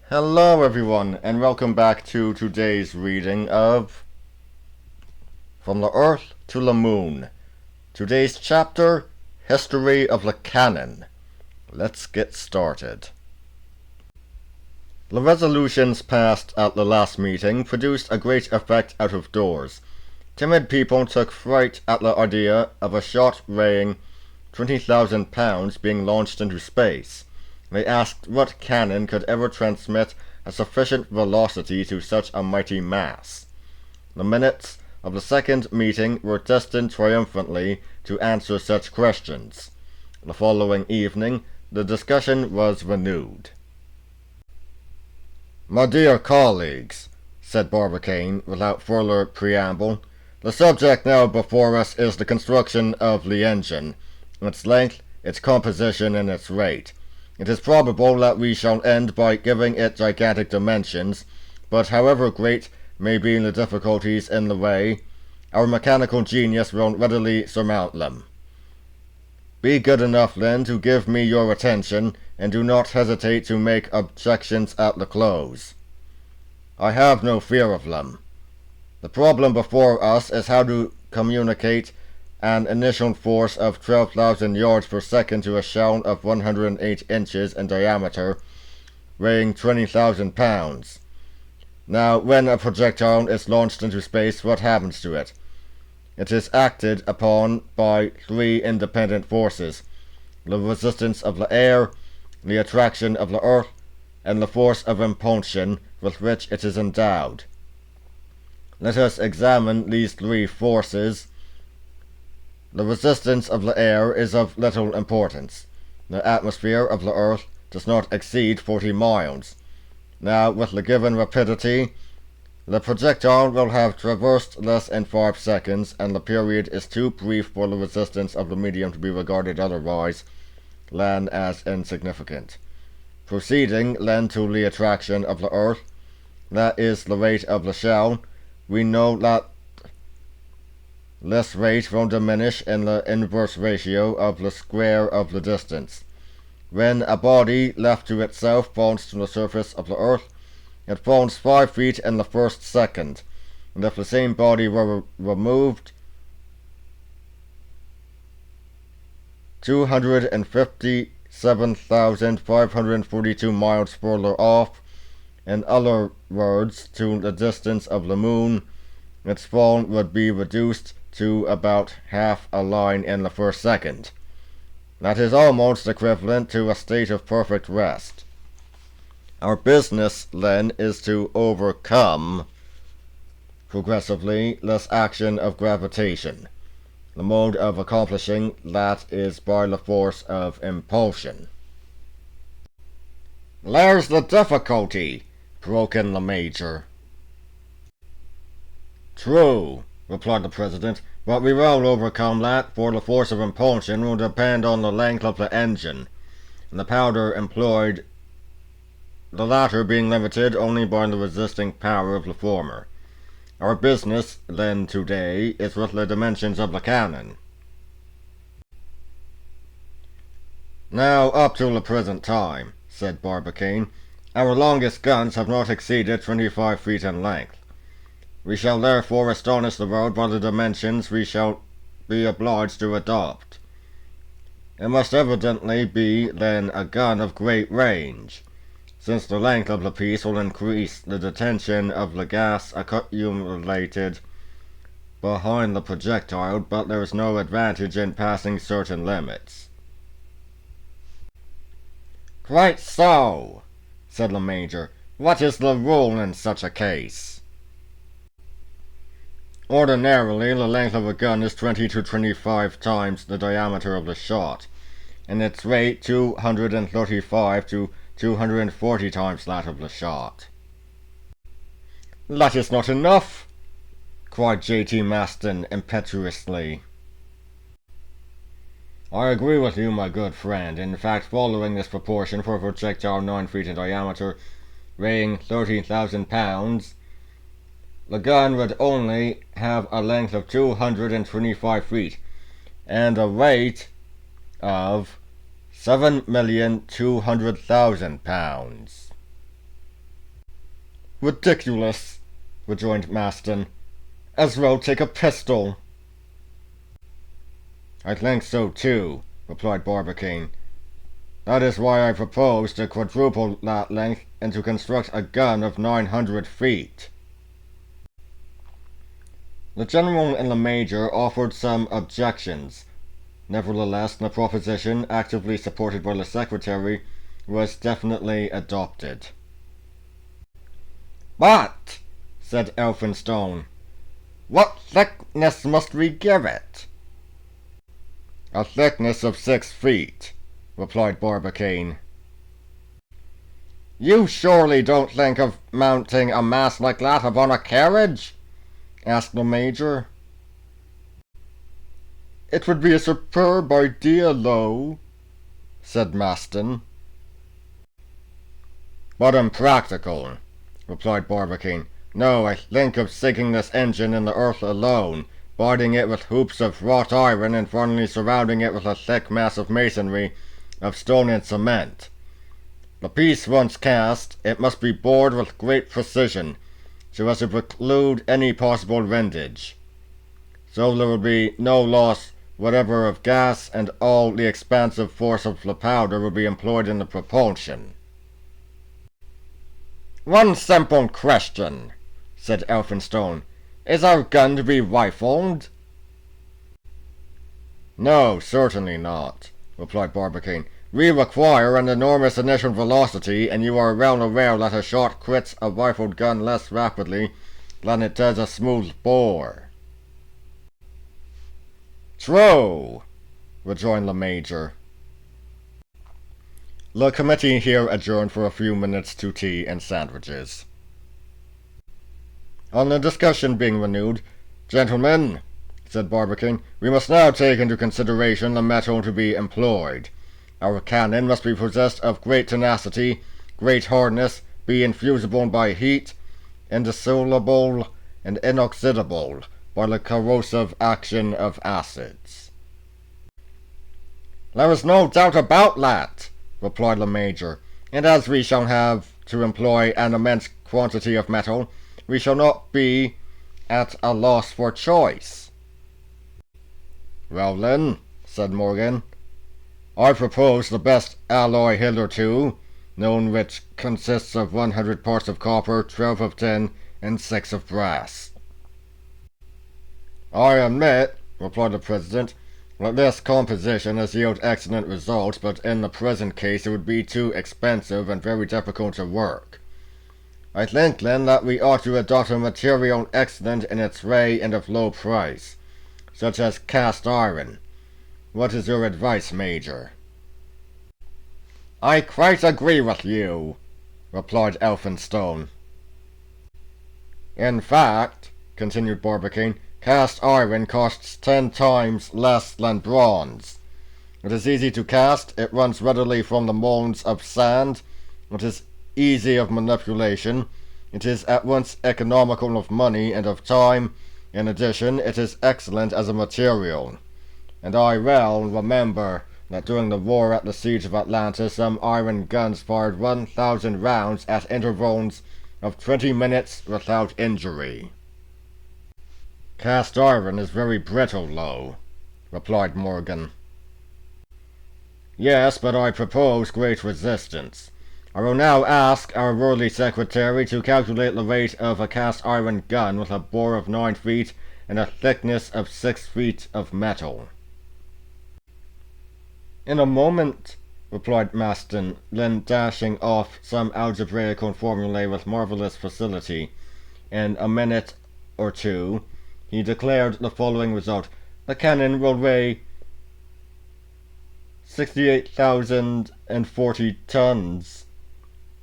Hello everyone, and welcome back to today's reading of From the Earth to the Moon. Today's chapter, History of the Cannon. Let's get started. The resolutions passed at the last meeting produced a great effect out of doors. Timid people took fright at the idea of a shot weighing 20,000 pounds being launched into space. They asked what cannon could ever transmit a sufficient velocity to such a mighty mass. The minutes of the second meeting were destined triumphantly to answer such questions. The following evening, the discussion was renewed. "My dear colleagues," said Barbicane, without further preamble, "the subject now before us is the construction of the engine, its length, its composition, and its rate. It is probable that we shall end by giving it gigantic dimensions, but however great may be the difficulties in the way, our mechanical genius will readily surmount them. Be good enough, then, to give me your attention, and do not hesitate to make objections at the close. I have no fear of them. The problem before us is how to communicate an initial force of 12,000 yards per second to a shell of 108 inches in diameter, weighing 20,000 pounds. Now, when a projectile is launched into space, what happens to it? It is acted upon by three independent forces: the resistance of the air, the attraction of the earth, and the force of impulsion with which it is endowed. Let us examine these three forces. The resistance of the air is of little importance. The atmosphere of the earth does not exceed 40 miles. Now, with the given rapidity, the projectile will have traversed less in 5 seconds, and the period is too brief for the resistance of the medium to be regarded otherwise than as insignificant. Proceeding then to the attraction of the earth, that is the rate of the shell, we know that this rate will diminish in the inverse ratio of the square of the distance. When a body left to itself falls to the surface of the earth, it falls 5 feet in the first second, and if the same body were removed 257,542 miles further off, in other words, to the distance of the moon, its fall would be reduced to about half a line in the first second. That is almost equivalent to a state of perfect rest. Our business, then, is to overcome progressively this action of gravitation. The mode of accomplishing that is by the force of impulsion." "There's the difficulty," broke in the Major. "True," replied the President, "but we will overcome that, for the force of impulsion will depend on the length of the engine, and the powder employed, the latter being limited only by the resisting power of the former. Our business, then, today, is with the dimensions of the cannon. Now, up to the present time," said Barbicane, "our longest guns have not exceeded 25 feet in length. We shall therefore astonish the world by the dimensions we shall be obliged to adopt. It must evidently be, then, a gun of great range, since the length of the piece will increase the detention of the gas accumulated behind the projectile, but there is no advantage in passing certain limits." "Quite so," said the Major. "What is the rule in such a case?" "Ordinarily, the length of a gun is 20 to 25 times the diameter of the shot, and its rate 235 to 240 times that of the shot." "That is not enough!" cried J.T. Maston impetuously. "I agree with you, my good friend. In fact, following this proportion for a projectile 9 feet in diameter, weighing 13,000 pounds, the gun would only have a length of 225 feet, and a rate of 7,200,000 pounds. Ridiculous, rejoined Maston. As well take a pistol. I think so too, replied Barbicane. That is why I propose to quadruple that length and to construct a gun of 900 feet. The General and the Major offered some objections. Nevertheless, the proposition, actively supported by the Secretary, was definitely adopted. "But," said Elphinstone, "what thickness must we give it?" "A thickness of 6 feet," replied Barbicane. "You surely don't think of mounting a mast like that upon a carriage?" asked the Major. "It would be a superb idea, though," said Maston. "But impractical," replied Barbicane. "No, I think of sinking this engine in the earth alone, binding it with hoops of wrought iron, and finally surrounding it with a thick mass of masonry, of stone and cement. The piece once cast, it must be bored with great precision, so as to preclude any possible windage. So there will be no loss whatever of gas, and all the expansive force of the powder will be employed in the propulsion." "One simple question," said Elphinstone. "Is our gun to be rifled?" "No, certainly not," replied Barbicane. "We require an enormous initial velocity, and you are well aware that a shot quits a rifled gun less rapidly than it does a smooth bore." "True," rejoined the Major. The committee here adjourned for a few minutes to tea and sandwiches. On the discussion being renewed, "Gentlemen," said Barbicane, "we must now take into consideration the metal to be employed. Our cannon must be possessed of great tenacity, great hardness, be infusible by heat, indissoluble and inoxidable by the corrosive action of acids." "There is no doubt about that," replied the Major, "and as we shall have to employ an immense quantity of metal, we shall not be at a loss for choice." "Well then," said Morgan, "I propose the best alloy hitherto known, which consists of 100 parts of copper, 12 of tin, and 6 of brass." "I admit," replied the President, "that this composition has yielded excellent results, but in the present case it would be too expensive and very difficult to work. I think, then, that we ought to adopt a material excellent in its way and of low price, such as cast iron. What is your advice, Major?" "I quite agree with you," replied Elphinstone. "In fact," continued Barbicane, "cast iron costs 10 times less than bronze. It is easy to cast, it runs readily from the molds of sand, it is easy of manipulation, it is at once economical of money and of time. In addition, it is excellent as a material, and I well remember that during the war at the siege of Atlanta, some iron guns fired 1,000 rounds at intervals of 20 minutes without injury." "Cast iron is very brittle, though," replied Morgan. "Yes, but I propose great resistance. I will now ask our worthy Secretary to calculate the weight of a cast iron gun with a bore of 9 feet and a thickness of 6 feet of metal." "In a moment," replied Maston, then dashing off some algebraical formulae with marvelous facility. In a minute or two he declared the following result: "The cannon will weigh 68,040 tons,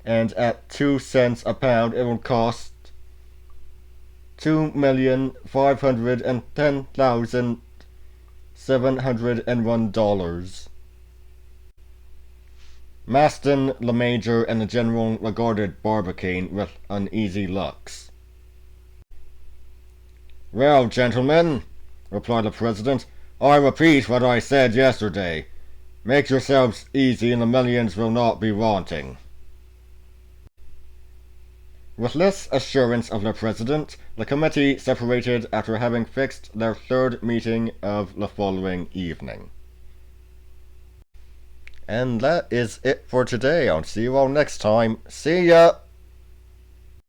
and at 2 cents a pound it will cost $2,510,701. Maston, the Major, and the General regarded Barbicane with uneasy looks. "Well, gentlemen," replied the President, "I repeat what I said yesterday. Make yourselves easy, and the millions will not be wanting." With less assurance of the President, the committee separated after having fixed their third meeting of the following evening. And that is it for today. I'll see you all next time. See ya!